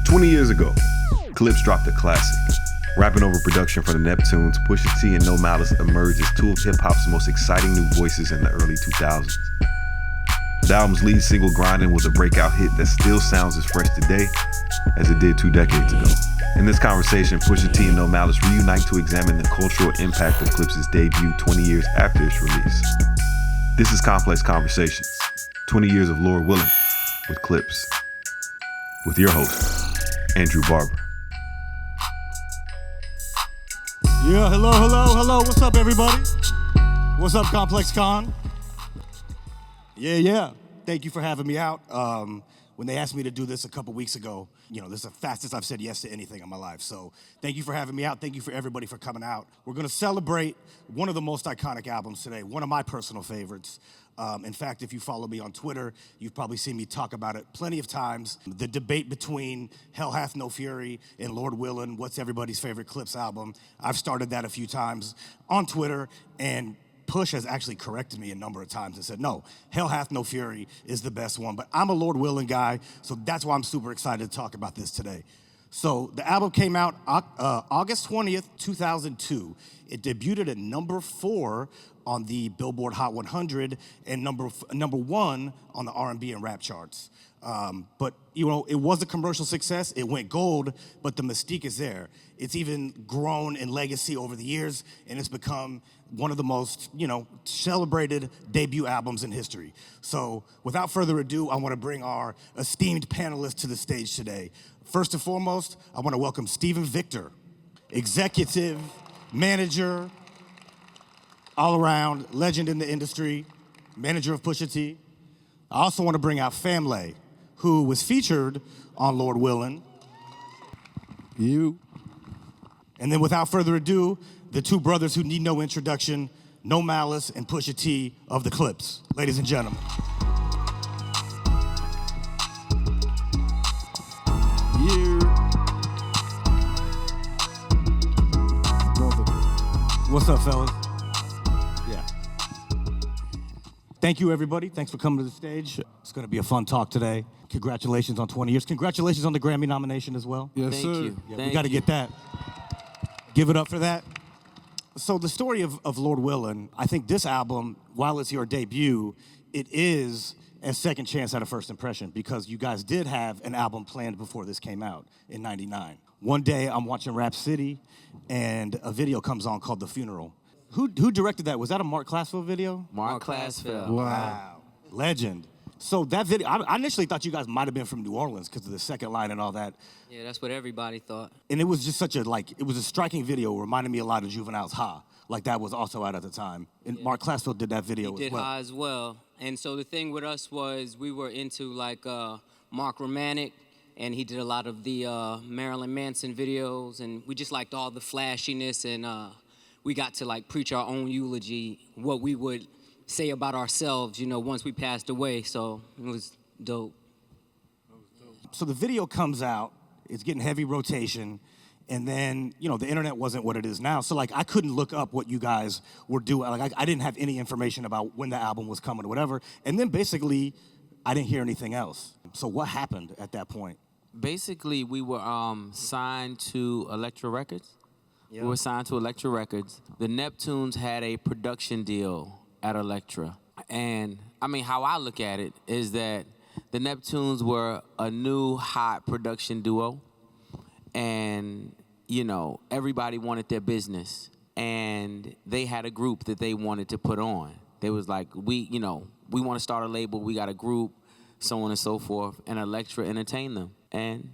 20 years ago, Clipse dropped a classic. Rapping over production from the Neptunes, Pusha-T and No Malice emerged as two of hip-hop's most exciting new voices in the early 2000s. The album's lead single, Grindin', was a breakout hit that still sounds as fresh today as it did 2 decades ago. In this conversation, Pusha-T and No Malice reunite to examine the cultural impact of Clipse's debut 20 years after its release. This is Complex Conversations, 20 years of Lord Willin with Clipse, with your host, Andrew Barber. Yeah, hello. What's up, everybody? What's up, ComplexCon? Yeah. Thank you for having me out. When they asked me to do this a couple weeks ago, this is the fastest I've said yes to anything in my life. So thank you for having me out. Thank you for everybody for coming out. We're going to celebrate one of the most iconic albums today, one of my personal favorites. In fact, if you follow me on Twitter, you've probably seen me talk about it plenty of times. The debate between Hell Hath No Fury and Lord Willin, what's everybody's favorite Clipse album? I've started that a few times on Twitter, and Push has actually corrected me a number of times and said, no, Hell Hath No Fury is the best one. But I'm a Lord Willin guy, so that's why I'm super excited to talk about this today. So the album came out August 20th, 2002. It debuted at number 4 on the Billboard Hot 100 and number 1 on the R&B and rap charts. But it was a commercial success. It went gold, but the mystique is there. It's even grown in legacy over the years, and it's become one of the most, celebrated debut albums in history. So without further ado, I want to bring our esteemed panelists to the stage today. First and foremost, I want to welcome Stephen Victor, executive, manager, all-around legend in the industry, manager of Pusha-T. I also want to bring out FamLay, who was featured on Lord Willin. And then without further ado, the two brothers who need no introduction, No Malice and Pusha-T of the Clipse. Ladies and gentlemen. What's up, fellas? Yeah. Thank you, everybody. Thanks for coming to the stage. It's going to be a fun talk today. Congratulations on 20 years. Congratulations on the Grammy nomination as well. Yes, Thank sir. you. Yeah, we got to get that. Give it up for that. So the story of Lord Willin, I think this album, while it's your debut, it is a second chance at a first impression because you guys did have an album planned before this came out in '99. One day I'm watching Rap City and a video comes on called The Funeral. Who directed that? Was that a Mark Classville video? Mark Classville. Wow. Legend. So that video, I initially thought you guys might have been from New Orleans because of the second line and all that. Yeah, that's what everybody thought. And it was just it was a striking video. It reminded me a lot of Juvenile's Ha. Like that was also out at the time. And yeah. Mark Classville did that video he did as well. Ha as well. And so the thing with us was we were into Mark Romantic, and he did a lot of the Marilyn Manson videos, and we just liked all the flashiness, and we got to preach our own eulogy, what we would say about ourselves, once we passed away. So it was dope. So the video comes out, it's getting heavy rotation, and then, the internet wasn't what it is now. So I couldn't look up what you guys were doing. I didn't have any information about when the album was coming or whatever. And then basically, I didn't hear anything else. So what happened at that point? Basically, we were signed to Elektra Records. Yeah. We were signed to Elektra Records. The Neptunes had a production deal at Elektra. And, how I look at it is that the Neptunes were a new, hot production duo. And, everybody wanted their business. And they had a group that they wanted to put on. They was like, we want to start a label. We got a group, so on and so forth. And Elektra entertained them. And,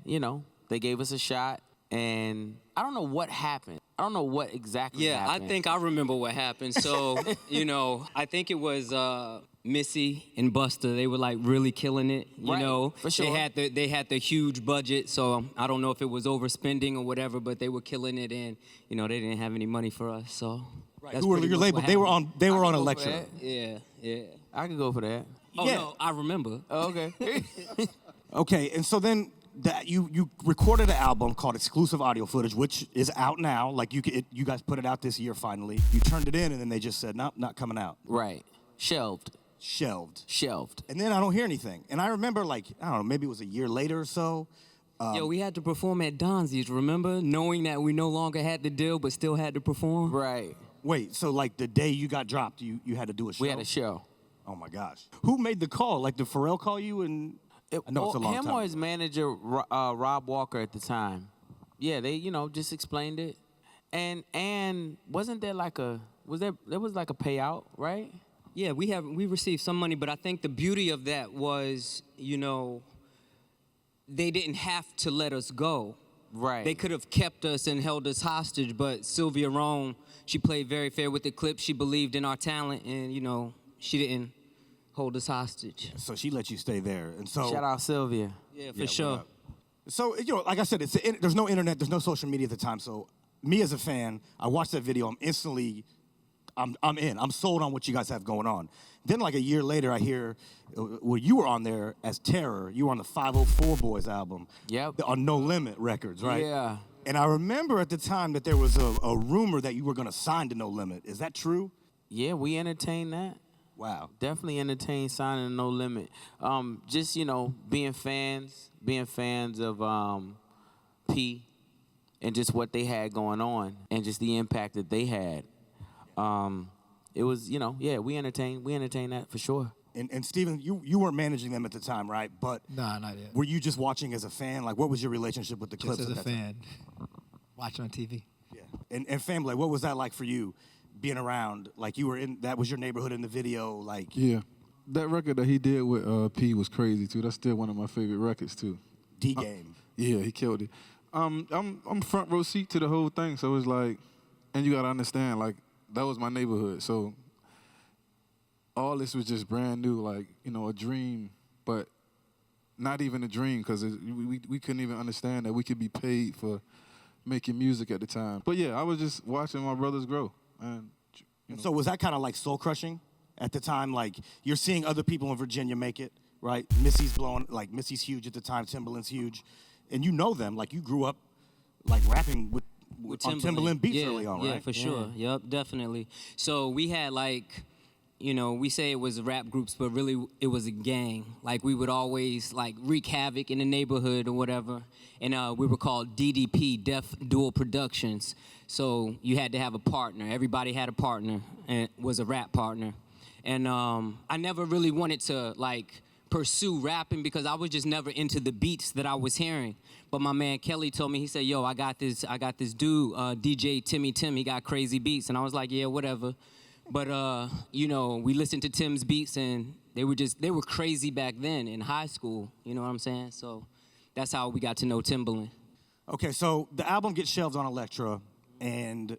they gave us a shot. And I don't know what happened. I don't know what exactly happened. Yeah, I think I remember what happened. So, I think it was Missy and Buster. They were really killing it. For sure. They had the huge budget. So I don't know if it was overspending or whatever, but they were killing it, and they didn't have any money for us. So right. Who were your label? They were on Elektra. Yeah. I could go for that. Oh yeah. No, I remember. Oh, okay. Okay, and so then that you recorded an album called Exclusive Audio Footage, which is out now. You guys put it out this year finally. You turned it in, and then they just said, nope, not coming out. Right. Shelved. Shelved. Shelved. And then I don't hear anything. And I remember, I don't know, maybe it was a year later or so, Yo, we had to perform at Donzi's, remember? Knowing that we no longer had the deal, but still had to perform. Right. Wait, so like the day you got dropped, you had to do a show? We had a show. Oh my gosh. Who made the call? Like, did Pharrell call you? And I know it's a long him time or his ago. manager, Rob Walker at the time. Yeah, they, just explained it. And wasn't there like there was like a payout, right? Yeah, we received some money, but I think the beauty of that was, they didn't have to let us go. Right. They could have kept us and held us hostage, but Sylvia Rome, she played very fair with the Clipse. She believed in our talent, and, she didn't hold us hostage. So she let you stay there. And so Shout out Sylvia. Yeah, for sure. So, like I said, there's no internet, there's no social media at the time. So me as a fan, I watched that video, I'm in. I'm sold on what you guys have going on. Then like a year later, I hear, well, you were on there as Terror. You were on the 504 Boys album. Yep. On No Limit Records, right? Yeah. And I remember at the time that there was a rumor that you were going to sign to No Limit. Is that true? Yeah, we entertained that. Wow. Definitely entertained signing to No Limit. Just, being fans of P and just what they had going on and just the impact that they had. It was, we entertained that for sure. And Steven, you weren't managing them at the time, right? But Nah, not yet. were you just watching as a fan? Like, what was your relationship with the Just Clipse as at a that time? fan, watching on TV. Yeah. And FamLay, what was that like for you, being around? Like, you were that was your neighborhood in the video, like. Yeah, that record that he did with P was crazy too. That's still one of my favorite records too. D-Game. Yeah, he killed it. I'm front row seat to the whole thing, so it's like, and you gotta understand, like, that was my neighborhood, so all this was just brand new, like, a dream, but not even a dream, because we couldn't even understand that we could be paid for making music at the time. But yeah, I was just watching my brothers grow. And So was that kind of like soul crushing at the time? Like, you're seeing other people in Virginia make it, right? Missy's huge at the time, Timbaland's huge. And you know them, like you grew up like rapping on Timbaland beats early on, right? Yeah, for sure. Yep, definitely. So we had we say it was rap groups, but really it was a gang. Like we would always wreak havoc in the neighborhood or whatever. And we were called DDP, Deaf Dual Productions. So you had to have a partner. Everybody had a partner and was a rap partner. And I never really wanted to pursue rapping because I was just never into the beats that I was hearing. But my man Kelly told me, he said, yo, I got this dude, DJ Timmy Tim, he got crazy beats. And I was like, yeah, whatever. But, we listened to Tim's beats and they were crazy back then in high school, you know what I'm saying? So that's how we got to know Timbaland. Okay, so the album gets shelved on Elektra and,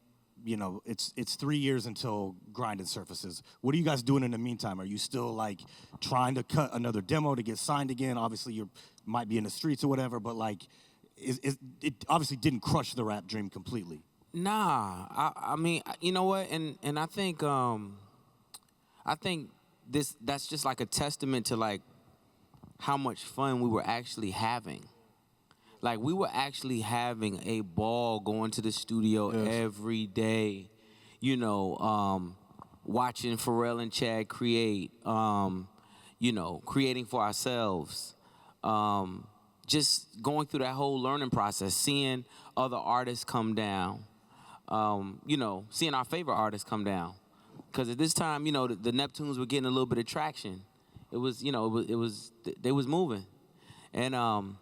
it's 3 years until Grinding surfaces. What are you guys doing in the meantime? Are you still trying to cut another demo to get signed again? Obviously, you might be in the streets or whatever, but it obviously didn't crush the rap dream completely. Nah, I mean, you know what, and I think that's just like a testament to how much fun we were actually having. Like we were actually having a ball going to the studio every day, watching Pharrell and Chad create, creating for ourselves, just going through that whole learning process, seeing other artists come down. Seeing our favorite artists come down. Because at this time, the Neptunes were getting a little bit of traction. It was, they was moving. And,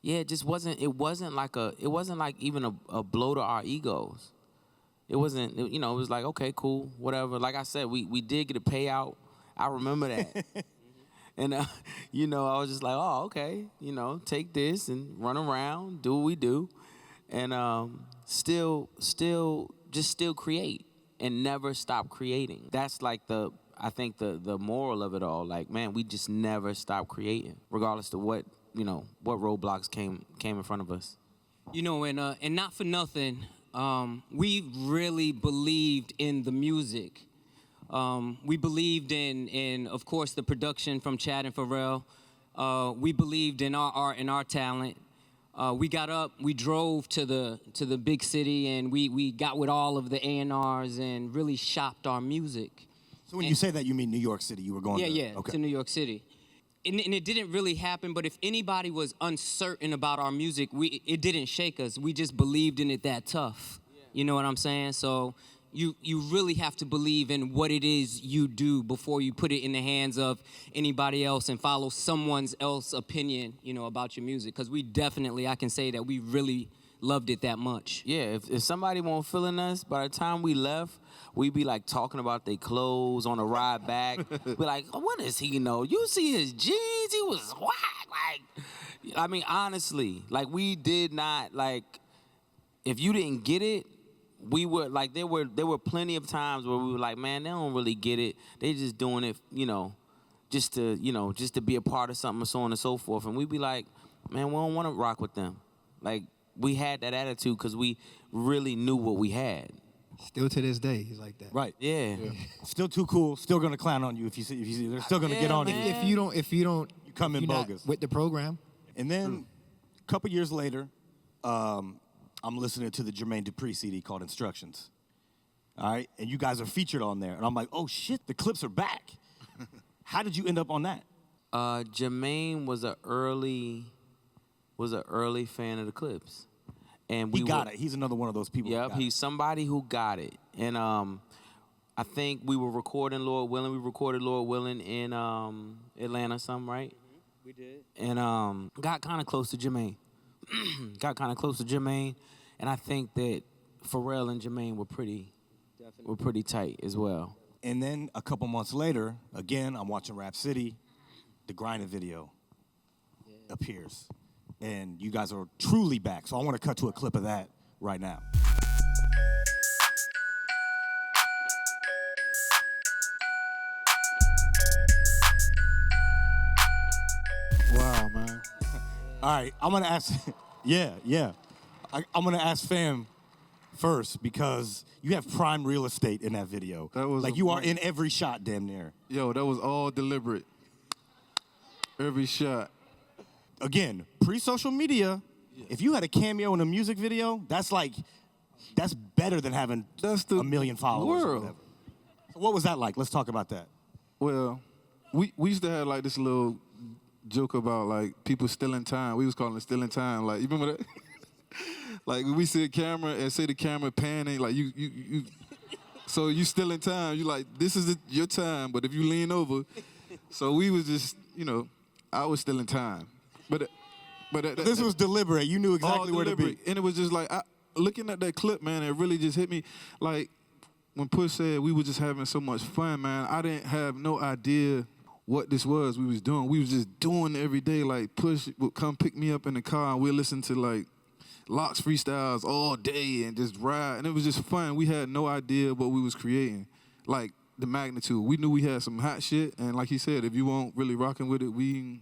it just wasn't like even a blow to our egos. It wasn't, it was like, okay, cool, whatever. Like I said, we did get a payout. I remember that. And, I was just like, oh, okay, take this and run around, do what we do. And, still create and never stop creating. That's I think the moral of it all. Man, we just never stop creating, regardless of what roadblocks came in front of us. And not for nothing, we really believed in the music. We believed in, of course, the production from Chad and Pharrell. We believed in our art and our talent. We got up, we drove to the big city, and we got with all of the A&Rs and really shopped our music. So when you say that, you mean New York City? You were going to New York City. and it didn't really happen, but if anybody was uncertain about our music, it didn't shake us. We just believed in it that tough. You know what I'm saying? So you really have to believe in what it is you do before you put it in the hands of anybody else and follow someone else's opinion, about your music. Because I can say that we really loved it that much. Yeah, if somebody won't feeling us, by the time we left, we'd be like talking about their clothes on the ride back. Be like, oh, what does he know? You see his jeans? He was whack. Like, I mean, honestly, like we did not like. If you didn't get it, we were like there were plenty of times where we were like, man, they don't really get it. They just doing it, just to be a part of something, and so on and so forth. And we'd be like, man, we don't want to rock with them. Like we had that attitude because we really knew what we had. Still to this day, he's like that. Right. Yeah. Still too cool. Still gonna clown on you if you see. They're still gonna get on you. If you don't, You come in if you're not bogus. with the program. And then a couple years later, I'm listening to the Jermaine Dupri CD called Instructions. All right, and you guys are featured on there, and I'm like, oh shit, the Clipse are back. How did you end up on that? Jermaine was an early fan of the Clipse. And He got it. He's another one of those people. Yep, he's somebody who got it. And I think we were recording Lord Willin. We recorded Lord Willin in Atlanta, something, right? We did. And got kind of close to Jermaine. And I think that Pharrell and Jermaine were pretty tight as well. And then a couple months later, again, I'm watching Rap City. The Grinding video appears. And you guys are truly back. So I want to cut to a clip of that right now. Wow, man. All right, I'm gonna ask. I'm gonna ask Fam first because you have prime real estate in that video. That was like you are in every shot, damn near. Yo, that was all deliberate. Every shot. Again, pre-social media. If you had a cameo in a music video, that's better than having a million followers. Or world. whatever. So what was that like? Let's talk about that. Well, we used to have like this little joke about like people stealing time. We was calling it stealing time. Like you remember that? Like when we see a camera and say the camera panning, like you so you stealing time. You like this is your time, but if you lean over, so we was just I was stealing time, but This was deliberate. You knew exactly where to be. And it was just like looking at that clip, man. It really just hit me like when Push said we were just having so much fun, man. I didn't have no idea what this was we was doing. We was just doing it every day. Like Push would come pick me up in the car and we'd listen to like Locks freestyles all day and just ride. And it was just fun. We had no idea what we was creating. Like the magnitude. We knew we had some hot shit. And like he said, if you weren't really rocking with it, we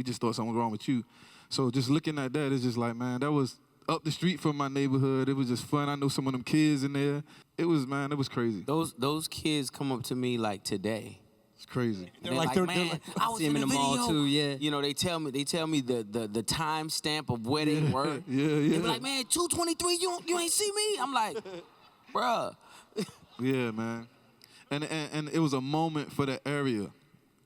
just thought something was wrong with you. So just looking at that, it's just like, man, that was up the street from my neighborhood. It was just fun. I know some of them kids in there. It was crazy. Those kids come up to me like today. It's crazy. They're like, man, I was see him in in the the mall video. too, yeah. They tell me the time stamp of where they were. Yeah. They be like, man, 2:23, you ain't see me? I'm like, bruh. Yeah, man. And it was a moment for that area.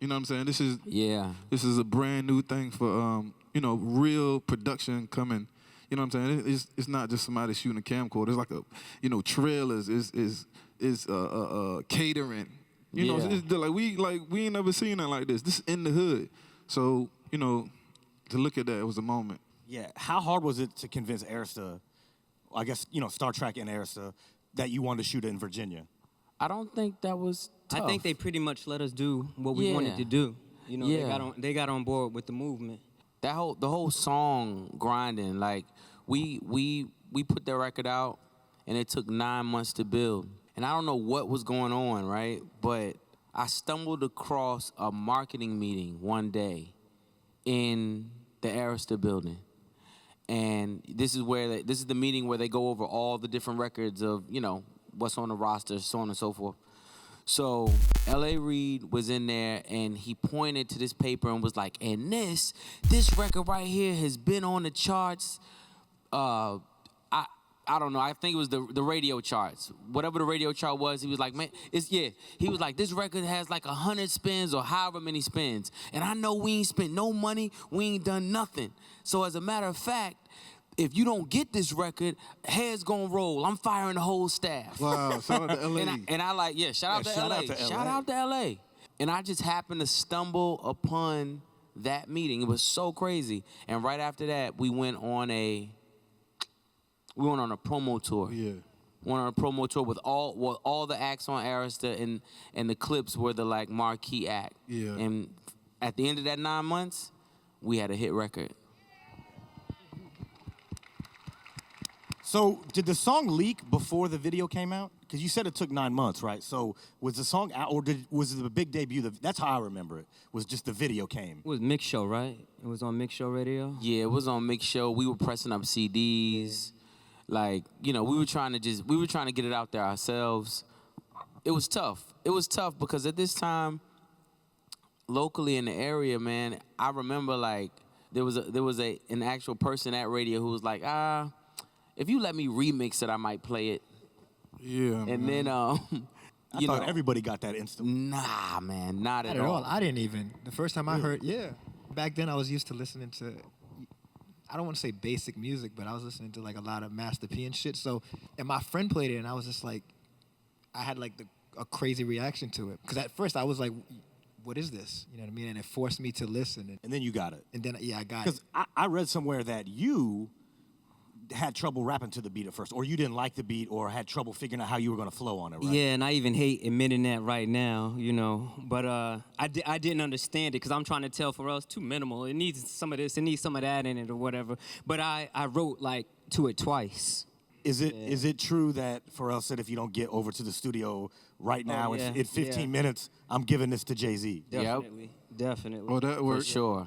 You know what I'm saying? This is a brand new thing for real production coming. You know what I'm saying? It's not just somebody shooting a camcorder. It's like trailers. Is catering. You know, it's like we ain't never seen nothing like this. This is in the hood. So to look at that, it was a moment. Yeah. How hard was it to convince Arista, I guess Star Trek and Arista, that you wanted to shoot it in Virginia? I don't think that was tough. I think they pretty much let us do what we wanted to do. They got on board with the movement. The whole song grinding, like we put that record out and it took 9 months to build. And I don't know what was going on, right? But I stumbled across a marketing meeting one day in the Arista building. And this is the meeting where they go over all the different records of, what's on the roster, so on and so forth. So L.A. Reid was in there, and he pointed to this paper and was like, and this record right here has been on the charts. I don't know. I think it was the radio charts. Whatever the radio chart was, he was like, man, He was like, this record has like 100 spins or however many spins. And I know we ain't spent no money. We ain't done nothing. So as a matter of fact, if you don't get this record, heads gonna roll. I'm firing the whole staff. Wow, shout out to LA. And I like, shout out to shout LA. out to LA. Shout out to LA. And I just happened to stumble upon that meeting. It was so crazy. And right after that, we went on a promo tour. Yeah. Went on a promo tour with all the acts on Arista, and the Clipse were the like marquee act. Yeah. And at the end of that 9 months, we had a hit record. So did the song leak before the video came out? Because you said it took 9 months, right? So was the song out, or was it the big debut? That's how I remember it. Was just the video came. It was Mix Show, right? It was on Mix Show Radio. Yeah, it was on Mix Show. We were pressing up CDs. Like, we were trying to get it out there ourselves. It was tough. It was tough because at this time, locally in the area, man, I remember like there was an actual person at radio who was like, if you let me remix it, I might play it. Yeah. And then I thought everybody got that instantly. Nah, man, not Not at all. I didn't even. The first time I heard, back then I was used to listening to, I don't want to say basic music, but I was listening to like a lot of Master P and shit. So, and my friend played it, and I was just like, I had like a crazy reaction to it. Because at first I was like, what is this? You know what I mean? And it forced me to listen. And then you got it. And then, I got it. Because I read somewhere that you had trouble rapping to the beat at first, or you didn't like the beat, or had trouble figuring out how you were going to flow on it, right? Yeah, and I even hate admitting that right now, But I didn't understand it because I'm trying to tell Pharrell it's too minimal. It needs some of this, it needs some of that in it or whatever. But I wrote like to it twice. Is it true that Pharrell said if you don't get over to the studio right now in 15 minutes, I'm giving this to Jay-Z? Definitely. Oh, that For worked. sure.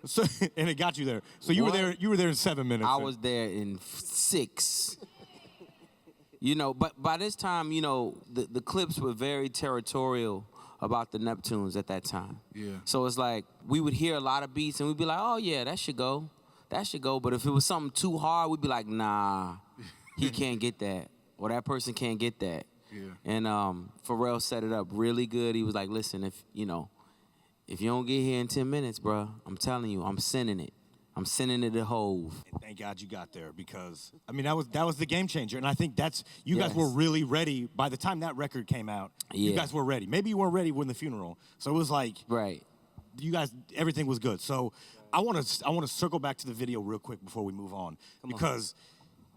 So, and it got you there. So you were there in 7 minutes. I was there in 6. But by this time, the Clipse were very territorial about the Neptunes at that time. Yeah. So it's like we would hear a lot of beats and we'd be like, oh yeah, that should go. But if it was something too hard, we'd be like, nah, he can't get that. Or that person can't get that. Yeah. And Pharrell set it up really good. He was like, listen, if you don't get here in 10 minutes, bro, I'm telling you, I'm sending it. I'm sending it to Hove. And thank God you got there because, that was the game changer. And I think you guys were really ready. By the time that record came out, you guys were ready. Maybe you weren't ready when the funeral. So it was like, right. You guys, everything was good. So I want to circle back to the video real quick before we move on. Because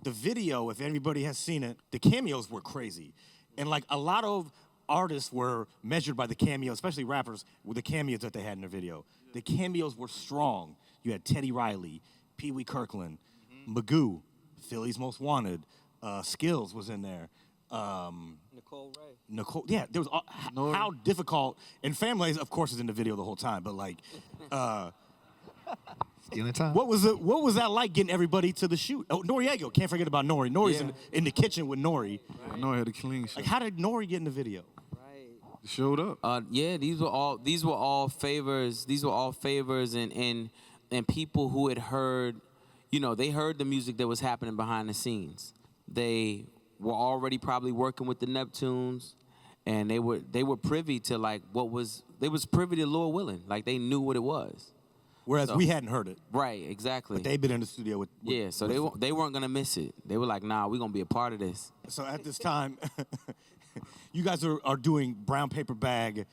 the video, if anybody has seen it, the cameos were crazy. And like a lot of artists were measured by the cameos, especially rappers, with the cameos that they had in their video. The cameos were strong. You had Teddy Riley, Pee Wee Kirkland, Magoo, Philly's Most Wanted, Skills was in there. Nicole, yeah, there was how difficult, and FamLay, of course, is in the video the whole time, but like, Stealing time. what was that like getting everybody to the shoot? Oh, Noriego, can't forget about Nori. Nori's in the kitchen with Nori. I know I had a clean shot. Like, how did Nori get in the video? Showed up. These were all favors. These were all favors and people who had heard, they heard the music that was happening behind the scenes. They were already probably working with the Neptunes, and they were privy to like they was privy to Lord Willin. Like they knew what it was. Whereas we hadn't heard it. Right, exactly. But they'd been in the studio with so they weren't gonna miss it. They were like, nah, we're gonna be a part of this. So at this time, you guys are doing brown paper bag.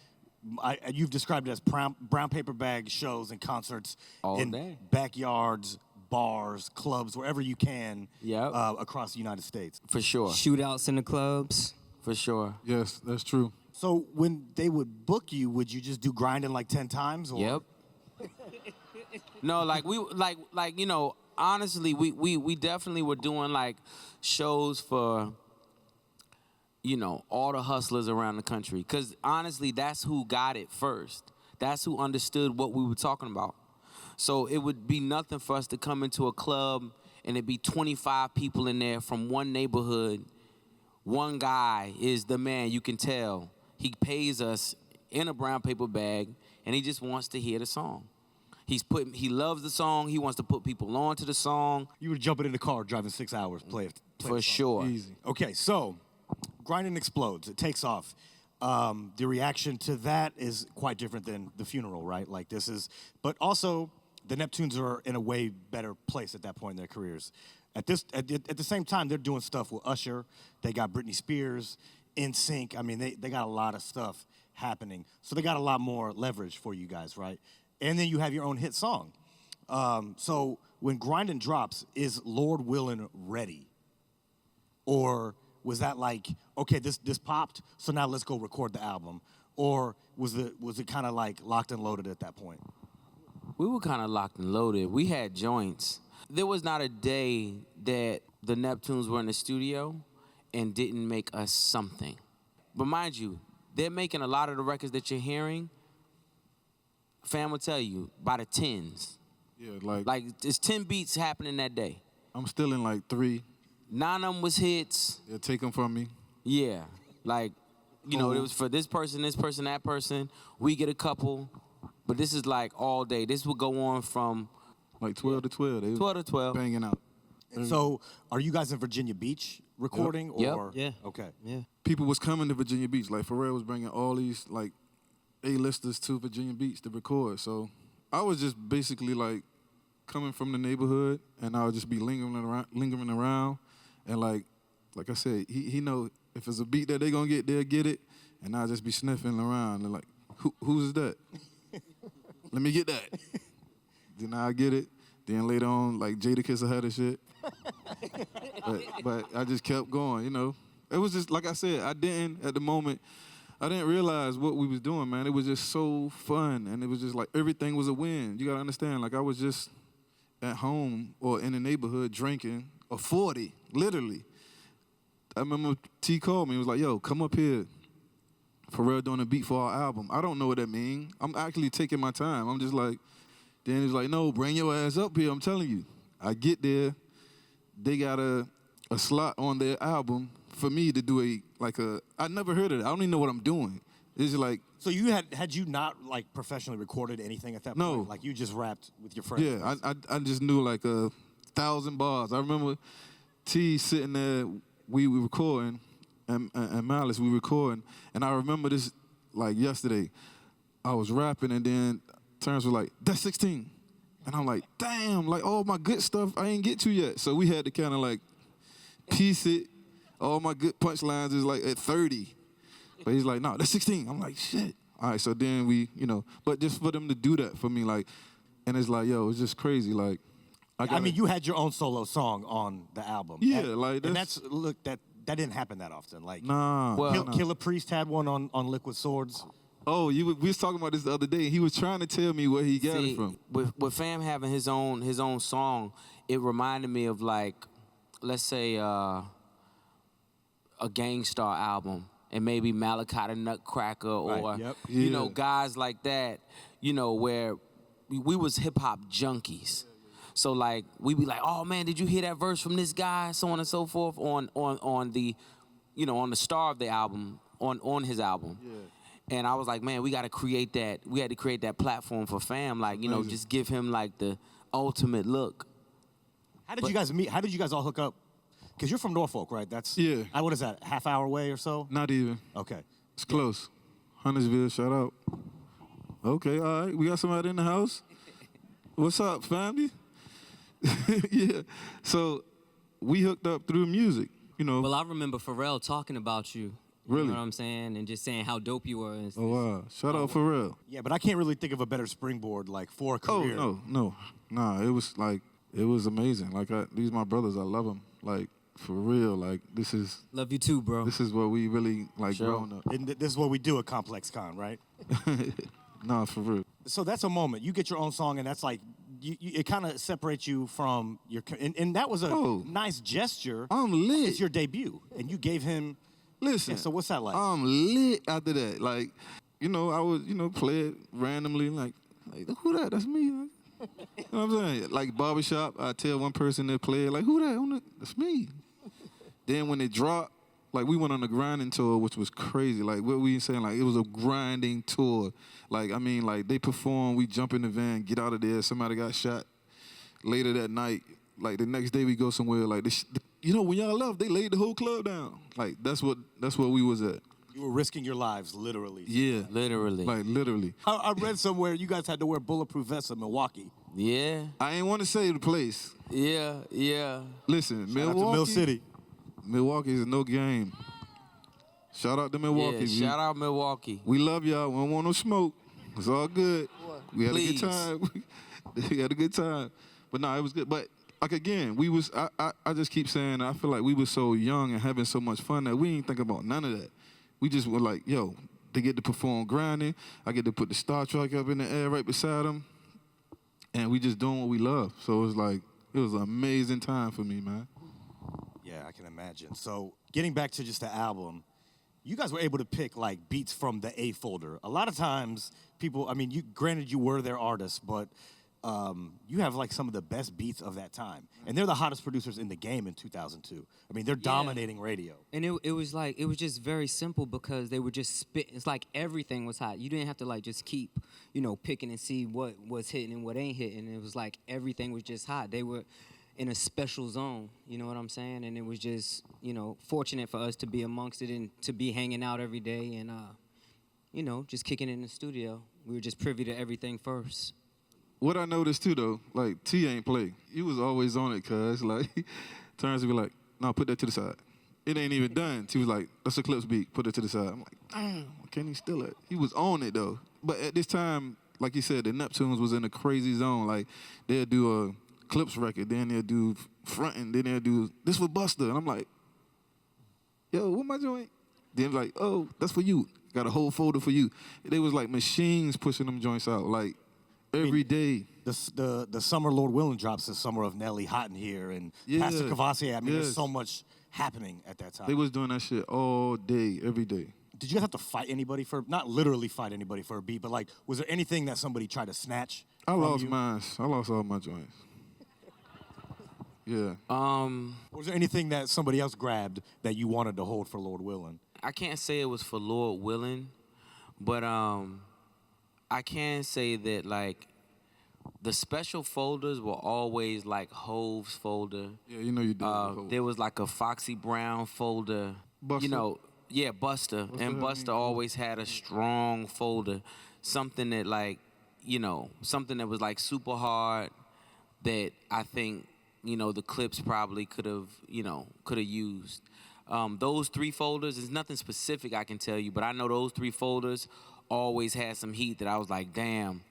You've described it as brown paper bag shows and concerts All in day. backyards, bars, clubs, wherever you can across the United States. For sure. Shootouts in the clubs. For sure. Yes, that's true. So when they would book you, would you just do grinding like 10 times? Or? Yep. No, honestly, we definitely were doing like shows for, all the hustlers around the country. Because honestly, that's who got it first. That's who understood what we were talking about. So it would be nothing for us to come into a club and it'd be 25 people in there from one neighborhood. One guy is the man, you can tell. He pays us in a brown paper bag and he just wants to hear the song. He loves the song. He wants to put people on to the song. You were jumping in the car, driving 6 hours, play For the song. sure. Easy. Okay, so Grinding explodes. It takes off. The reaction to that is quite different than the funeral, right? Like but also the Neptunes are in a way better place at that point in their careers. At the same time, they're doing stuff with Usher. They got Britney Spears, NSYNC. I mean, they got a lot of stuff happening. So they got a lot more leverage for you guys, right? And then you have your own hit song. So when Grinding drops, is Lord Willin ready? Or was that like, okay, this popped, so now let's go record the album? Or was it kind of like locked and loaded at that point? We were kind of locked and loaded. We had joints. There was not a day that the Neptunes were in the studio and didn't make us something. But mind you, they're making a lot of the records that you're hearing, fam will tell you, by the tens. Yeah, Like, there's 10 beats happening that day. I'm still in like 3. 9 of them was hits. They'll take them from me. Yeah, like, it was for this person, that person. We get a couple, but this is like all day. This would go on from Like 12 to 12. They 12 to 12. banging out. And so are you guys in Virginia Beach recording? Yep. Or Yeah. Okay. Yeah. People was coming to Virginia Beach. Like Pharrell was bringing all these like A-listers to Virginia Beach to record. So I was just basically like coming from the neighborhood, and I would just be lingering around, and like I said, he know if it's a beat that they gonna get, they'll get it, and I'll just be sniffing around and like, who's that? Let me get that. Then I get it. Then later on, like Jadakiss ahead of shit. but I just kept going, It was just, like I said, at the moment, I didn't realize what we was doing, man. It was just so fun, and it was just like everything was a win. You gotta understand, like I was just at home or in the neighborhood drinking a 40, literally. I remember T called me and was like, yo, come up here. Pharrell doing a beat for our album. I don't know what that means. I'm actually taking my time. I'm just like, then he's like, no, bring your ass up here, I'm telling you. I get there, they got a slot on their album for me to do I never heard of it. I don't even know what I'm doing. It's like. So you had you not like professionally recorded anything at that No. point? Like you just rapped with your friends? Yeah, I just knew like 1,000 bars. I remember T sitting there, we were recording, and Malice, we recording, and I remember this like yesterday. I was rapping, and then Terrence was like, that's 16. And I'm like, damn, like all my good stuff I ain't get to yet. So we had to kind of like piece it. All my good punchlines is like at 30. But he's like, no, that's 16. I'm like, shit. All right, so then we, but just for them to do that for me, like, and it's like, yo, it's just crazy. Like, I mean, you had your own solo song on the album. Yeah, and, like and that didn't happen that often. Like, nah. Well, Killer Priest had one on Liquid Swords. Oh, we was talking about this the other day. He was trying to tell me where he got it from. With Fam having his own song, it reminded me of like, let's say a Gangstar album, and maybe Malachi the Nutcracker, or Right, yep. Yeah. Guys like that, where we was hip hop junkies. So like we be like, oh man, did you hear that verse from this guy? So on and so forth on the, on the star of the album, on his album. Yeah. And I was like, man, we got to create that. We had to create that platform for Fam, like, just give him like the ultimate look. How did you guys meet? How did you guys all hook up? Because you're from Norfolk, right? That's Yeah. What is that? Half hour away or so? Not even. Okay. It's close. Huntersville, shout out. Okay, all right. We got somebody in the house. What's up, family? Yeah. So we hooked up through music, Well, I remember Pharrell talking about you. Really? You know what I'm saying? And just saying how dope you were. And Oh, wow. Shout out Pharrell. Yeah, but I can't really think of a better springboard like for a career. Oh, no. Nah, it was amazing. Like, these my brothers. I love them. Like, for real. Like, this is Love you too, bro. what we really, like, Sure. growing up. And this is what we do at ComplexCon, right? Nah, for real. So that's a moment. You get your own song, and that's like, it kind of separates you from your. And that was a nice gesture. I'm lit. It's your debut, and you gave him. Listen. Yeah, so what's that like? I'm lit after that. Like, I would, play it randomly. Like who that? That's me. You know what I'm saying? Like barbershop, I tell one person to play it. Like, who that? That's me. Then when it dropped, like we went on a grinding tour, which was crazy. Like what we saying, like it was a grinding tour. Like I mean, like they perform, we jump in the van, get out of there. Somebody got shot later that night. Like the next day we go somewhere. Like you know, when y'all left, they laid the whole club down. Like that's what we was at. You were risking your lives, literally. Yeah, Literally. like literally. I read somewhere you guys had to wear bulletproof vests in Milwaukee. Yeah. I ain't want to say the place. Yeah. Listen, Shout Milwaukee. out to Mill City. Milwaukee is no game. Shout out to Milwaukee. Yeah, shout out Milwaukee. We love y'all. We don't want no smoke. It's all good. We had Please. a good time. We had a good time. But no, it was good. But like again, we was I just keep saying I feel like we were so young and having so much fun that we ain't think about none of that. We just were like, yo, they get to perform grinding. I get to put the Star Trek up in the air right beside them. And we just doing what we love. So it was like, it was an amazing time for me, man. Yeah, I can imagine. So getting back to just the album, you guys were able to pick like beats from the A folder. A lot of times people, I mean, granted you were their artists, but you have like some of the best beats of that time. And they're the hottest producers in the game in 2002. I mean, they're dominating radio. And it was like, it was just very simple because they were just spit. It's like everything was hot. You didn't have to like just keep, you know, picking and see what was hitting and what ain't hitting. It was like everything was just hot. They were in a special zone, you know what I'm saying? And it was just, you know, fortunate for us to be amongst it and to be hanging out every day and, you know, just kicking it in the studio. We were just privy to everything first. What I noticed too though, like T ain't play. He was always on it, cuz like turns to be like, no, put that to the side. It ain't even done. T was like, that's a Clipse beat, put it to the side. I'm like, damn, can't he steal it? He was on it though. But at this time, like you said, the Neptunes was in a crazy zone. Like they'll do a Clipse record, then they'll do frontin', then they'll do this with Buster. And I'm like, yo, what my joint? Then like, oh, that's for you. Got a whole folder for you. They was like machines pushing them joints out. Like every day. The summer Lord Willin drops the summer of Nelly, Hot in Here, and Pastor Cavassier. I mean, there's so much happening at that time. They was doing that shit all day, every day. Did you guys have to fight anybody for, not literally fight anybody for a beat, but like, was there anything that somebody tried to snatch I from lost you? mine. I lost all my joints. Yeah. Was there anything that somebody else grabbed that you wanted to hold for Lord Willin? I can't say it was for Lord Willin, but I can say that like the special folders were always like Hove's folder. Yeah, you know you did. There was like a Foxy Brown folder. Buster. You know, yeah, Buster. And Buster always had a strong folder. Something that like, you know, something that was like super hard that I think, you know, the Clipse probably could have used. Those three folders, there's nothing specific I can tell you, but I know those three folders always had some heat that I was like, damn,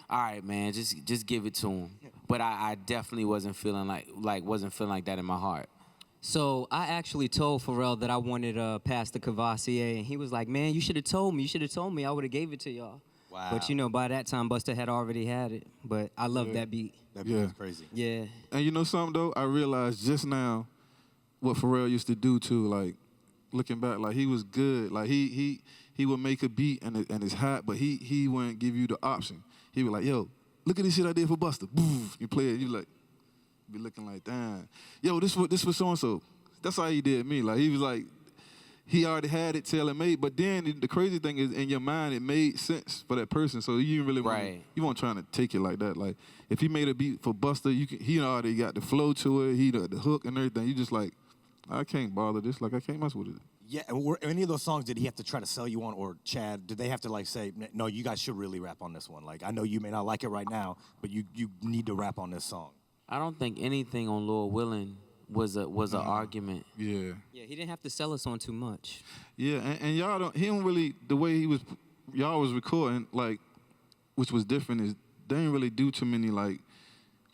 all right, man, just give it to him. But I definitely wasn't feeling like that in my heart. So I actually told Pharrell that I wanted Pastor Cavassier, and he was like, man, you should have told me. You should have told me. I would have gave it to y'all. Wow. But, you know, by that time, Buster had already had it. But I love that beat. That beat was crazy. Yeah. And you know something, though? I realized just now what Pharrell used to do, too. Like, looking back, like, he was good. Like, he would make a beat and it's hot, but he wouldn't give you the option. He was like, yo, look at this shit I did for Buster. Boof. You play it, you like, be looking like, damn. Yo, this was so-and-so. That's how he did me. Like, he was like, he already had it tailor-made, but then the crazy thing is, in your mind, it made sense for that person. So you didn't really you weren't trying to take it like that. Like, if he made a beat for Buster, he already got the flow to it, he the hook and everything. You just like, I can't bother this. Like, I can't mess with it. Yeah, and were any of those songs, did he have to try to sell you on, or Chad, did they have to like say, no, you guys should really rap on this one? Like, I know you may not like it right now, but you need to rap on this song. I don't think anything on Lord Willin was an argument. Yeah. Yeah, he didn't have to sell us on too much. Yeah, and he don't really, the way y'all was recording, like, which was different, is they didn't really do too many, like,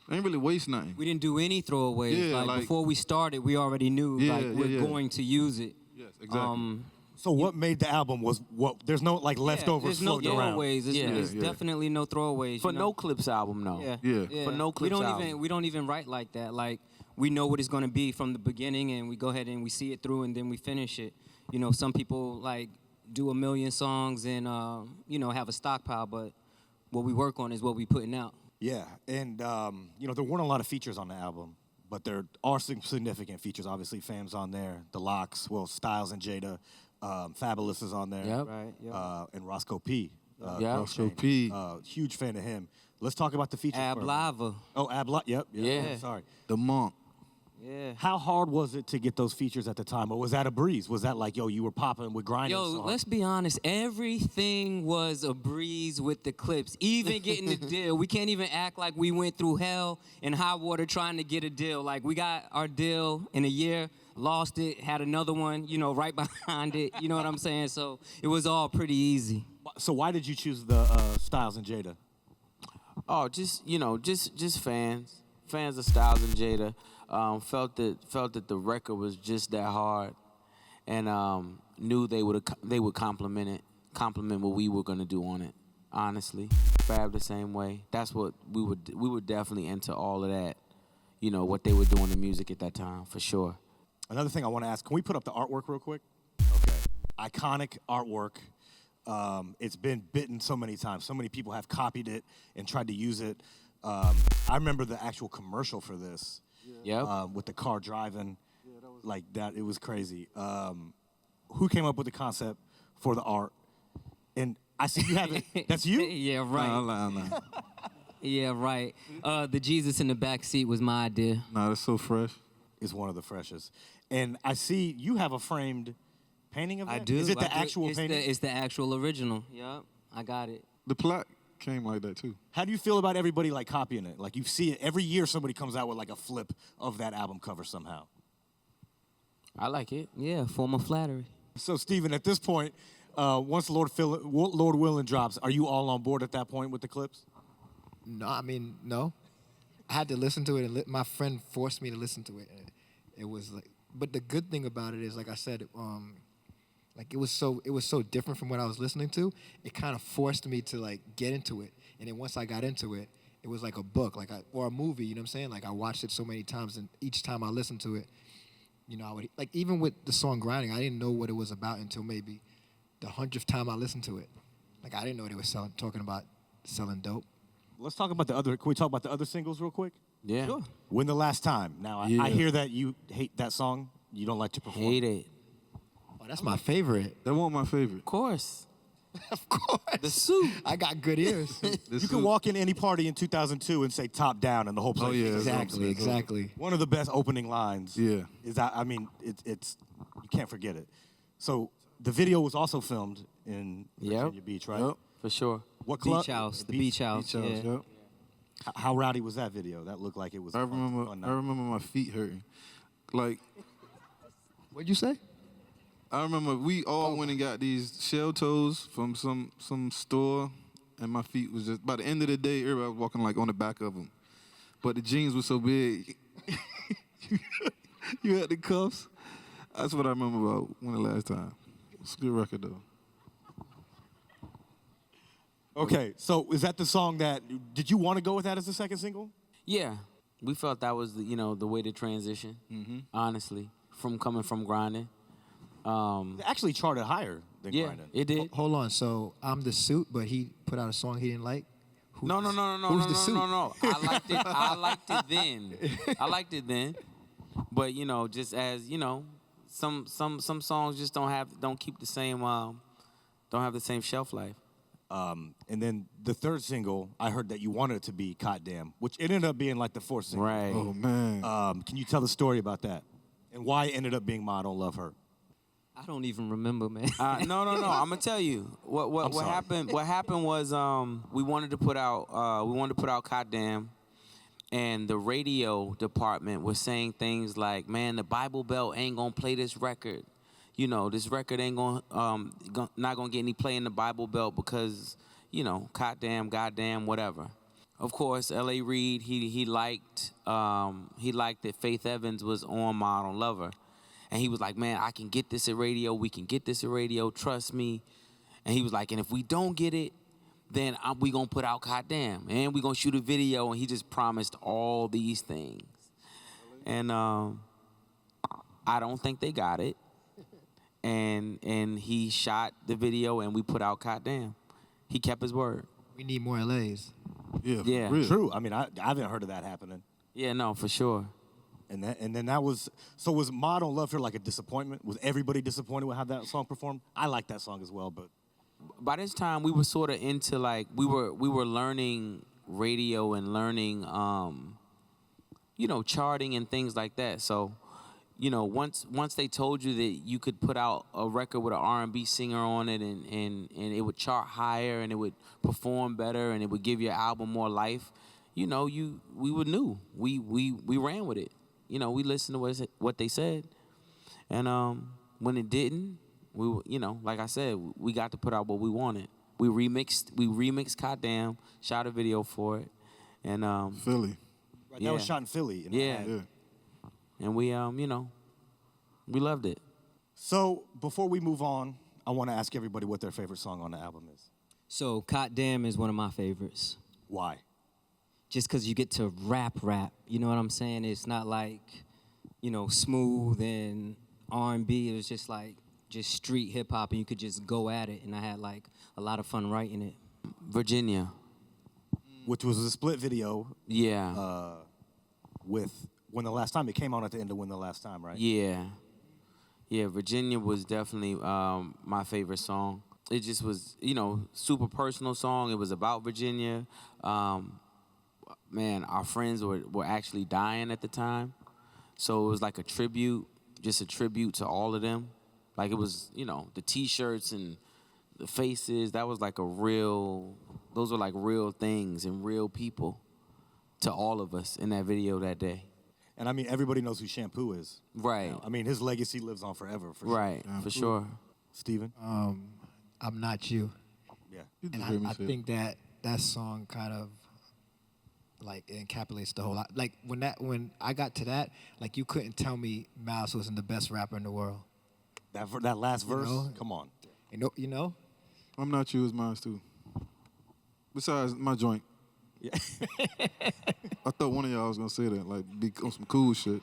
they didn't really waste nothing. We didn't do any throwaways. Yeah, like before we started, we already knew we're going to use it. Yes, exactly. So what made the album was what? There's no like leftovers there's no floating around. throwaways. There's definitely no throwaways. For no Clipse album, no. Yeah. For no Clipse album. We don't even write like that. Like, we know what it's going to be from the beginning, and we go ahead and we see it through, and then we finish it. You know, some people like do a million songs and you know, have a stockpile, but what we work on is what we putting out. Yeah, and you know, there weren't a lot of features on the album, but there are some significant features. Obviously, Fam's on there, The Locks, well, Styles and Jada, Fabulous is on there, Yep. Right. Yep. and Roscoe P. Yeah. Roscoe Chain. P. Huge fan of him. Let's talk about the features. Ab first. Lava. Oh, Yep. Yeah. Sorry. The Monk. Yeah. How hard was it to get those features at the time, or was that a breeze? Was that like, yo, you were popping with grinding? Yo, let's be honest. Everything was a breeze with the Clipse. Even getting the deal. We can't even act like we went through hell and high water trying to get a deal. Like, we got our deal in a year, lost it, had another one, right behind it. You know what I'm saying? So it was all pretty easy. So why did you choose the Styles and Jada? Oh, just fans of Styles and Jada. Felt that the record was just that hard, and knew they would compliment what we were gonna do on it. Honestly, Fab the same way. That's what we were definitely into all of that. What they were doing in music at that time, for sure. Another thing I want to ask, can we put up the artwork real quick? Okay. Iconic artwork. It's been bitten so many times. So many people have copied it and tried to use it. I remember the actual commercial for this. Yep. With the car driving like that. It was crazy. Who came up with the concept for the art? And I see you have it. That's you? Yeah, right. Nah. Yeah, right. The Jesus in the back seat was my idea. Nah, that's so fresh. It's one of the freshest. And I see you have a framed painting of that? I do. Is it the I do. actual painting? It's the actual original. Yep, I got it. The plaque came like that too. How do you feel about everybody like copying it? Like you see it every year, somebody comes out with like a flip of that album cover somehow. I like it. Yeah, form of flattery. So Steven, at this point, once Lord Willin drops, are you all on board at that point with the Clipse? No. I had to listen to it, and my friend forced me to listen to it. And it was like, but the good thing about it is, like I said, like it was so different from what I was listening to. It kind of forced me to like get into it, and then once I got into it, it was like a book, or a movie. You know what I'm saying? Like I watched it so many times, and each time I listened to it, I would like even with the song "Grinding," I didn't know what it was about until maybe the 100th time I listened to it. Like I didn't know they were talking about selling dope. Let's talk about the other. Can we talk about the other singles real quick? Yeah. Sure. When the Last Time. Now I hear that you hate that song. You don't like to perform. Hate it. Oh, that's my favorite. That wasn't my favorite. Of course. Of course. The suit. I got good ears. You can walk in any party in 2002 and say "Top Down" and the whole place. Oh, yeah. Exactly. One of the best opening lines. Yeah. Is that it's you can't forget it. So the video was also filmed in Virginia Beach, right? Yep. For sure. What club? Beach house. The beach house. Beach house, Yeah. yep. How rowdy was that video? That looked like it was. I a fun remember night. my feet hurting. Like What'd you say? I remember we all went and got these shell toes from some store, and my feet was just, by the end of the day, everybody was walking like on the back of them. But the jeans were so big. You had the cuffs. That's what I remember about When the Last Time. It's a good record though. Okay, so is that the song that? Did you want to go with that as the second single? Yeah. We felt that was the way to transition. Honestly, coming from grinding. It actually charted higher than Yeah, Grinding. it did. Hold on. So I'm the suit, but he put out a song he didn't like. No. Who's the suit? No. I liked it then. I liked it then. But just as some songs just don't keep the same don't have the same shelf life. And then the third single, I heard that you wanted it to be "Cot Damn," which ended up being like the fourth single. Right. Oh man. Can you tell the story about that and why it ended up being "Ma Don't Love Her"? I don't even remember, man. No. I'm gonna tell you what sorry. happened. What happened was we wanted to put out "Cot Damn," and the radio department was saying things like, "Man, the Bible Belt ain't gonna play this record. This record ain't not gonna get any play in the Bible Belt because Cot Damn, goddamn, whatever." Of course, L.A. Reid he liked that Faith Evans was on "Ma Don't Love Her." And he was like, "Man, I can get this at radio. We can get this at radio. Trust me." And he was like, "And if we don't get it, then we going to put out "Cot Damn." And we going to shoot a video. And he just promised all these things. And I don't think they got it. And he shot the video and we put out "Cot Damn." He kept his word. We need more LAs. Yeah. Yeah. For real. True. I mean, I haven't heard of that happening. Yeah, no, for sure. And then that was, so was Ma Don't Love Her like a disappointment? Was everybody disappointed with how that song performed? I like that song as well, but. By this time, we were sort of into like we were learning radio and learning, charting and things like that. So, once they told you that you could put out a record with an R&B singer on it and it would chart higher and it would perform better and it would give your album more life, we were new. We ran with it. We listened to what they said, and when it didn't, like I said, we got to put out what we wanted. We remixed "Goddamn," shot a video for it, and Philly. Right, that was shot in Philly. Yeah. And we loved it. So before we move on, I want to ask everybody what their favorite song on the album is. So "Goddamn" is one of my favorites. Why? Just because you get to rap, you know what I'm saying? It's not like, smooth and R&B. It was just like, just street hip hop, and you could just go at it. And I had like a lot of fun writing it. Virginia. Which was a split video. Yeah. With When the Last Time. It came on at the end of When the Last Time, right? Yeah. Yeah, Virginia was definitely my favorite song. It just was, super personal song. It was about Virginia. Man, our friends were actually dying at the time. So it was like a tribute to all of them. Like it was, the T-shirts and the faces, that was like those were like real things and real people to all of us in that video that day. And I mean, everybody knows who Shampoo is. Right. I mean, his legacy lives on forever, for right, sure. for sure. Steven? I'm Not You. Yeah. And I think that song kind of like encapsulates the whole lot. Like when I got to that, like you couldn't tell me Malice wasn't the best rapper in the world. That last verse, come on. I'm Not You is mine too. Besides my joint. Yeah. I thought one of y'all was gonna say that, like be on some cool shit.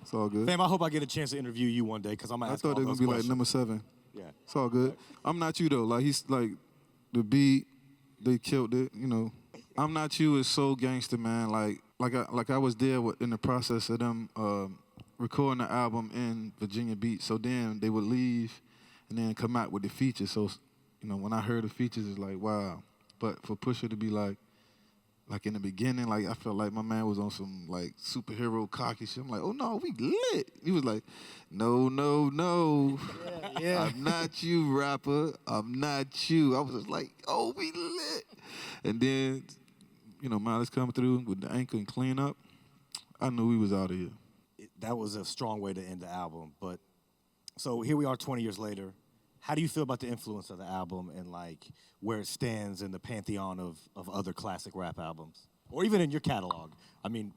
It's all good. Fam, I hope I get a chance to interview you one day, because I'm gonna ask all thought they were those gonna be questions. like number 7. Yeah. It's all good. I'm Not You though. Like he's like the beat, they killed it. I'm Not You is so gangster, man. Like I was there in the process of them recording the album in Virginia Beach. So then they would leave and then come out with the features. So when I heard the features, it's like wow. But for Pusha to be like in the beginning, like I felt like my man was on some like superhero cocky shit. I'm like, oh no, we lit. He was like, no. Yeah. I'm not you, rapper. I'm not you. I was just like, oh, we lit. And then, Malice come through with the Anchor and Clean Up. I knew we was out of here. That was a strong way to end the album. But so here we are 20 years later. How do you feel about the influence of the album and like where it stands in the pantheon of other classic rap albums, or even in your catalog? I mean,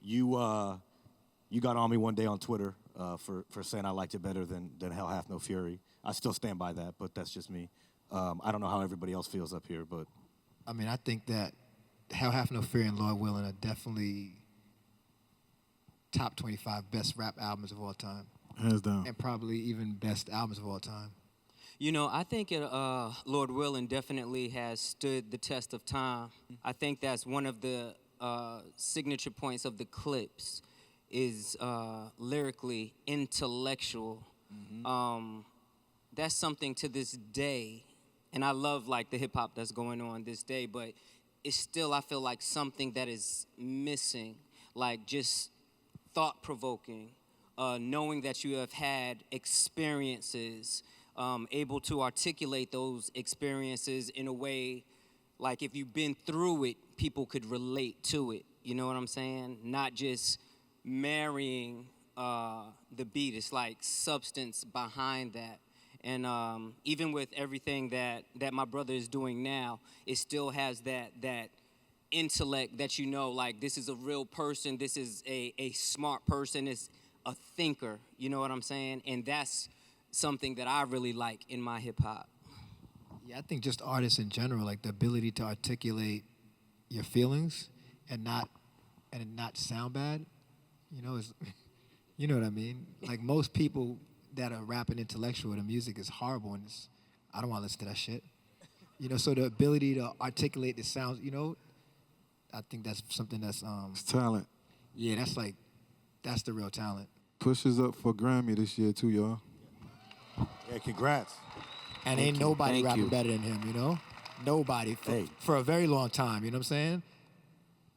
you got on me one day on Twitter for saying I liked it better than Hell Hath No Fury. I still stand by that, but that's just me. I don't know how everybody else feels up here, but I mean, I think that Hell Hath No Fury and Lord Willin are definitely top 25 best rap albums of all time. Hands down. And probably even best albums of all time. I think Lord Willin definitely has stood the test of time. I think that's one of the signature points of the Clipse is lyrically intellectual. Mm-hmm. That's something to this day, and I love like the hip hop that's going on this day, but it's still, I feel like something that is missing, like just thought-provoking, knowing that you have had experiences, able to articulate those experiences in a way, like if you've been through it, people could relate to it. You know what I'm saying? Not just marrying the beat. It's like substance behind that. And even with everything that my brother is doing now, it still has that intellect that like this is a real person, this is a smart person, it's a thinker, you know what I'm saying? And that's something that I really like in my hip-hop. Yeah, I think just artists in general, like the ability to articulate your feelings and not sound bad, is, you know what I mean? Like most people that are rapping intellectual, the music is horrible, and I don't want to listen to that shit. So the ability to articulate the sounds, I think that's something that's it's talent. Yeah, that's like That's the real talent. Push is up for Grammy this year too, y'all. Yeah, congrats. And ain't nobody Thank rapping you. better than him, you know? Nobody Hey. for a very long time, you know what I'm saying?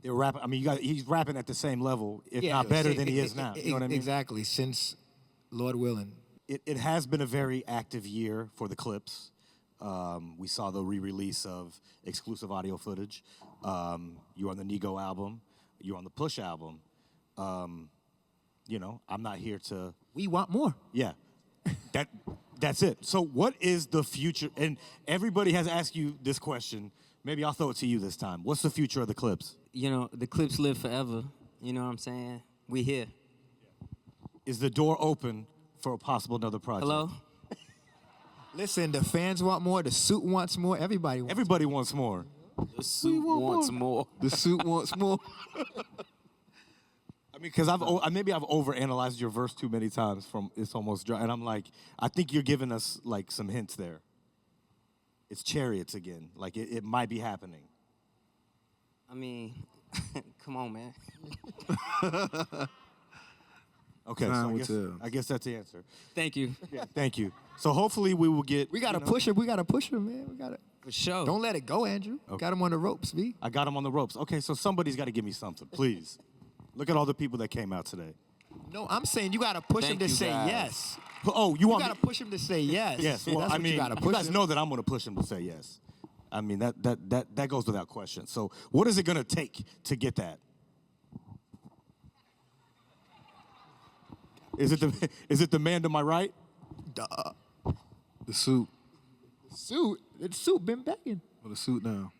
They're rapping. I mean, he's rapping at the same level, if not better than he is now. You know what I mean? Exactly, since Lord Willin. It has been a very active year for the Clipse. We saw the re-release of exclusive audio footage. You're on the Nego album. You're on the Push album. You know, I'm not here to. We want more. Yeah, that's it. So, what is the future? And everybody has asked you this question. Maybe I'll throw it to you this time. What's the future of the Clipse? You know, the Clipse live forever. You know what I'm saying? We here. Is the door open for a possible another project? Hello? Listen, the fans want more, the suit wants more, everybody wants Everybody wants more. The suit wants more. The suit wants more. I mean, because maybe I've overanalyzed your verse too many times from It's Almost Dry, and I'm like, I think you're giving us like some hints there. It's Chariots again. Like it might be happening. I mean, come on, man. Okay, Time so will tell. I guess that's the answer. Thank you. Yeah, thank you. So hopefully we will get. We gotta you know, push him. We gotta push him, man. We gotta. For sure. Don't let it go, Andrew. Got him on the ropes, V. I got him on the ropes. Okay, so somebody's got to give me something, please. Look at all the people that came out today. No, I'm saying you gotta push him Thank to you, say guys. yes. Oh, you You want gotta me? push him to say yes. Yes. Well, That's I what mean, you gotta you push guys him. know that I'm going to push him to say yes. I mean, that goes without question. So, what is it going to take to get that? Is it the man to my right? The suit. The suit been begging. Or the suit down.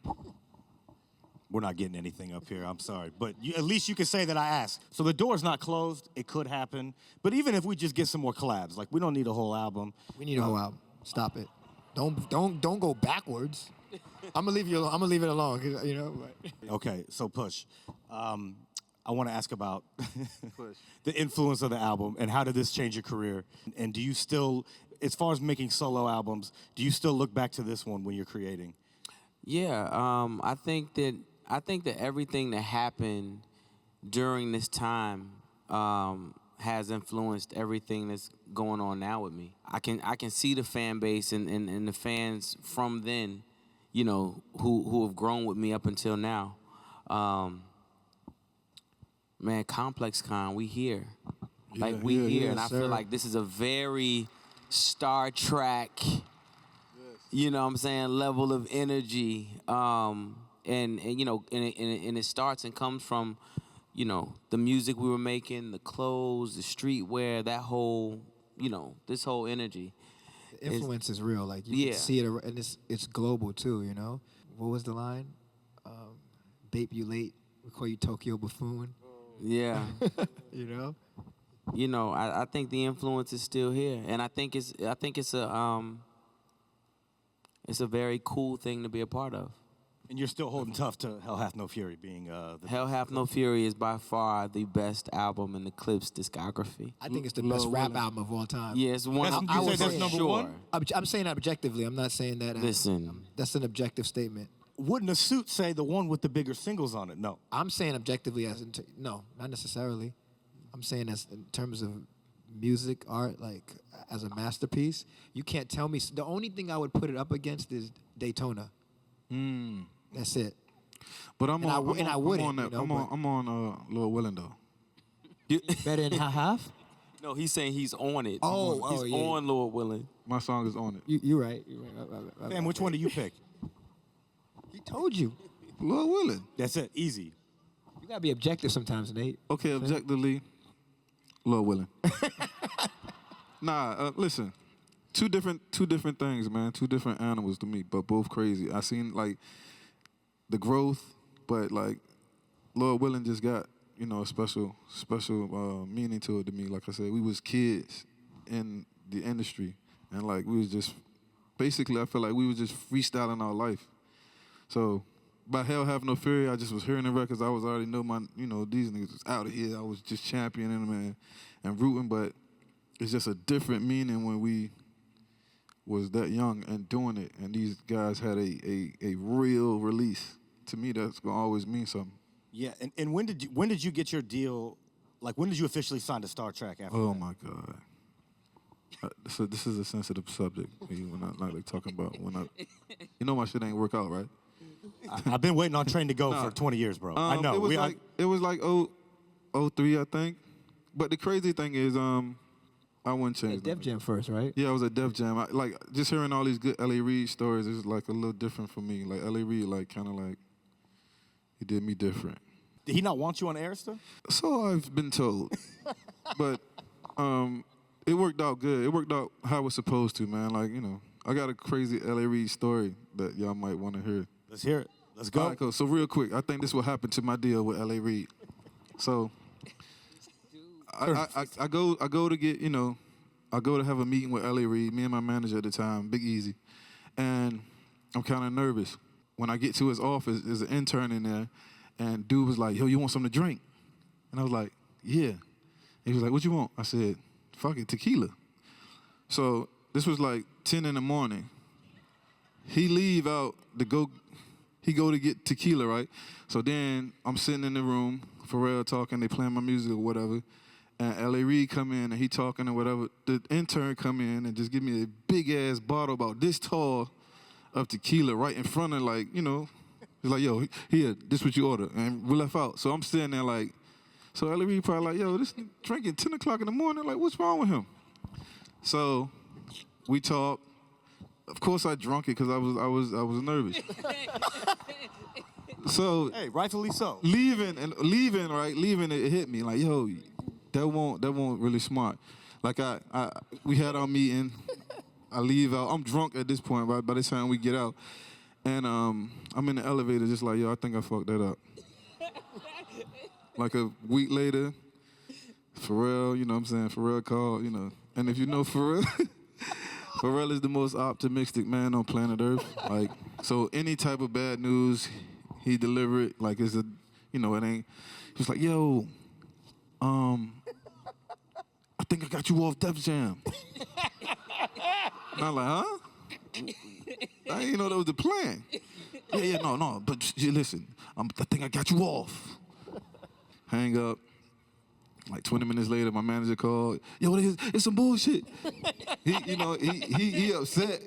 We're not getting anything up here. I'm sorry, but at least you can say that I asked. So the door's not closed. It could happen. But even if we just get some more collabs, like we don't need a whole album. We need a whole album. Stop it. Don't go backwards. I'm gonna leave you alone. I'm gonna leave it alone. 'Cause, you know. But. Okay, so Push. I want to ask about the influence of the album and how did this change your career? And do you still, as far as making solo albums, do you still look back to this one when you're creating? Yeah, I think that everything that happened during this time has influenced everything that's going on now with me. I can see the fan base and the fans from then, you know, who have grown with me up until now. Man, ComplexCon, we here. Like we yeah, here, yeah, and I sir. feel like this is a very Star Trek, you know what I'm saying, level of energy. And you know, and it starts and comes from, you know, the music we were making, the clothes, the streetwear, that whole, you know, this whole energy. The influence is real. Like you Yeah. can see it, and it's global too. You know. What was the line? Bape, you late. We call you Tokyo Buffoon. Yeah. You know. You know, I think the influence is still here, and I think it's a very cool thing to be a part of. And you're still holding tough to Hell Hath No Fury being the Hell Hath No Fury is by far the best album in the Clipse discography. I think it's the Lord best rap Willin. album of all time. Yeah, it's one. That's- I you would say that's say number sure. one? I'm saying that objectively. I'm not saying that. Listen. That's an objective statement. Wouldn't a suit say the one with the bigger singles on it? No. I'm saying objectively no, not necessarily. I'm saying as in terms of music, art, like as a masterpiece. You can't tell me. The only thing I would put it up against is Daytona. That's it. But I'm And I on. w- and I wouldn't, I'm on. you know, but- I'm on Lord Willin though. Better than half. No, he's saying he's on it. Oh, he's yeah. on Lord Willin. My song is on it. You're right. You're right. Fam, which one do you pick? He told you. Lord Willin. That's it. Easy. You gotta be objective sometimes, Nate. Okay, objectively, Lord Willin. Listen, two different things, man. Two different animals to me, but both crazy. I seen like the growth, but like Lord Willin just got, you know, a special meaning to it to me. Like I said, we was kids in the industry, and like we was just basically, I feel like we was just freestyling our life. So by Hell Have No Fury, I just was hearing the records. I was already know these niggas was out of here. I was just championing them and rooting, but it's just a different meaning when we was that young and doing it, and these guys had a real release. To me, that's gonna always mean something. Yeah, and when did you get your deal Like, when did you officially sign to Star Trek after Oh that? my God. So this is a sensitive subject. We're not like talking about when I, you know, my shit ain't work out, right? I've been waiting on Train to Go for 20 years, bro. I know. It was like 03, I think. But the crazy thing is, I wouldn't change Def that. Jam first, right? Yeah, I was at Def Jam. Like just hearing all these good L.A. Reid stories is like a little different for me. Like L.A. Reid, like kind of like he did me different. Did he not want you on air still? So I've been told, but it worked out good. It worked out how it was supposed to, man. Like, you know, I got a crazy L.A. Reid story that y'all might want to hear. Let's hear it. Let's go. All right, cool. So real quick, I think this will happen to my deal with L.A. Reid. So I go to get, you know, I go to have a meeting with L.A. Reid, me and my manager at the time, Big Easy, and I'm kind of nervous. When I get to his office, there's an intern in there, and dude was like, yo, you want something to drink? And I was like, yeah. He was like, what you want? I said, fuck it, tequila. So this was like 10 in the morning. He leave out to go, he go to get tequila, right? So then I'm sitting in the room, Pharrell talking, they playing my music or whatever, and L.A. Reid come in and he talking or whatever. The intern come in and just give me a big-ass bottle about this tall of tequila right in front of, like, you know, he's like, yo, here, this what you order. And we left out. So I'm sitting there like, so L.A. Reid probably like, yo, this drinking 10 o'clock in the morning, like, what's wrong with him? So we talk. Of course I drunk it because I was nervous. So Hey, rightfully so. leaving, it hit me like, yo, that won't really smart. Like we had our meeting. I leave out. I'm drunk at this point. By the time we get out, and I'm in the elevator, just like, yo, I think I fucked that up. Like a week later, Pharrell, you know what I'm saying? Pharrell called, you know, and if you know Pharrell, Pharrell is the most optimistic man on planet Earth. Like, so any type of bad news, he deliver it like it's a, you know, it ain't. He was like, yo, I think I got you off Def Jam. And I'm like, huh? I didn't know that was the plan. Yeah, no, but listen, I think I got you off. Hang up. Like 20 minutes later, my manager called. Yo, it's some bullshit. He upset.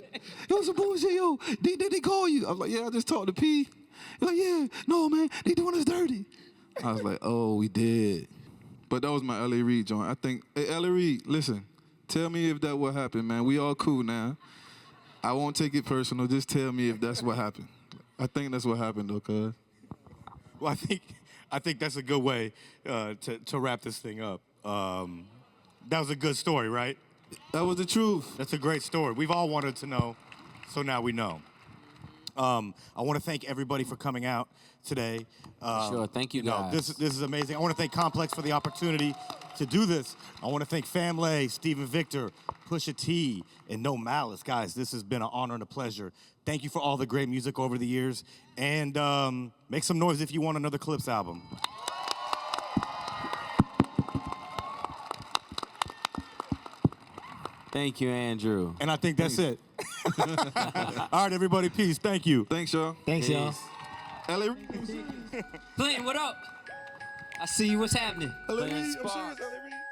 Yo, some bullshit, yo. Did they call you? I was like, yeah, I just talked to P. He's like, yeah, no, man, they doing us dirty. I was like, oh, we did. But that was my L.A. Reid joint. I think, hey, L.A. Reid, listen, tell me if that what happened, man. We all cool now. I won't take it personal. Just tell me if that's what happened. I think that's what happened, though, cuz. Well, I think that's a good way to wrap this thing up. That was a good story, right? That was the truth. That's a great story. We've all wanted to know, so now we know. I want to thank everybody for coming out today. Sure, thank you guys. This is amazing. I want to thank Complex for the opportunity to do this. I want to thank FamLay, Stephen Victor, Pusha-T, and No Malice. Guys, this has been an honor and a pleasure. Thank you for all the great music over the years. And make some noise if you want another Clipse album. Thank you, Andrew. And I think that's it. All right, everybody, peace. Thank you. Thanks, y'all. Thanks, y'all. L.A. Clinton, what up? I see you. What's happening? L.A. Playing I'm Sparks. serious, L.A.